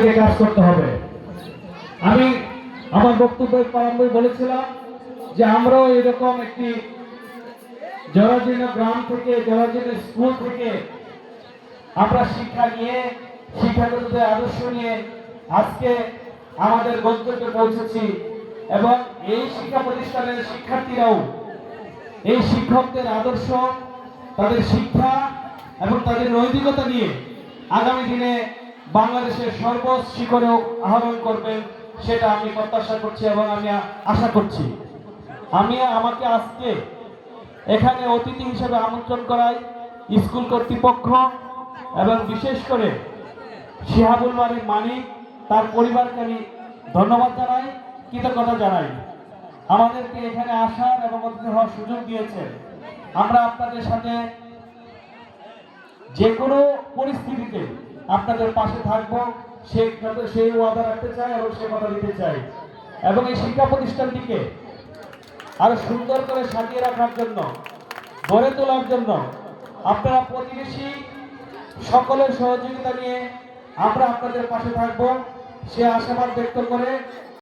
আপনাকে কাজ করতে হবে। আমি আমার বক্তব্যের প্রারম্ভে বলেছিলাম যে আমরাও এরকম একটি জরাজীর্ণ গ্রাম থেকে, জরাজীর্ণ স্কুল থেকে আমরা শিক্ষা নিয়ে, শিক্ষাগতদের আদর্শ নিয়ে আজকে আমাদের গন্তব্যে পৌঁছেছি। এবং এই শিক্ষা প্রতিষ্ঠানের শিক্ষার্থীরাও এই শিক্ষকদের আদর্শ, তাদের শিক্ষা এবং তাদের নৈতিকতা নিয়ে আগামী দিনে বাংলাদেশের সর্বশিখরে আহরণ করবেন, সেটা আমি প্রত্যাশা করছি এবং আমি আশা করছি। আমাকে আজকে এখানে অতিথি হিসেবে আমন্ত্রণ করায় স্কুল কর্তৃপক্ষ এবং বিশেষ করে শিহাবুল বাড়ির মানিক, তার পরিবারকে আমি ধন্যবাদ জানাই, কৃতজ্ঞতা জানাই। আমাদেরকে এখানে আসার এবং অতিথি হওয়ার সুযোগ দিয়েছেন। আমরা আপনাদের সাথে যে কোনো পরিস্থিতিতে আপনাদের পাশে থাকবো, সেই ওয়াদা রাখতে চাই এবং সে কথা দিতে চাই। এবং এই শিক্ষা প্রতিষ্ঠানটিকে আরো সুন্দর করে সাজিয়ে রাখার জন্য, গড়ে তোলার জন্য আপনারা প্রতিবেশী সকলের সহযোগিতা নিয়ে আমরা আপনাদের পাশে থাকবো, সে আশাবাদ ব্যক্ত করে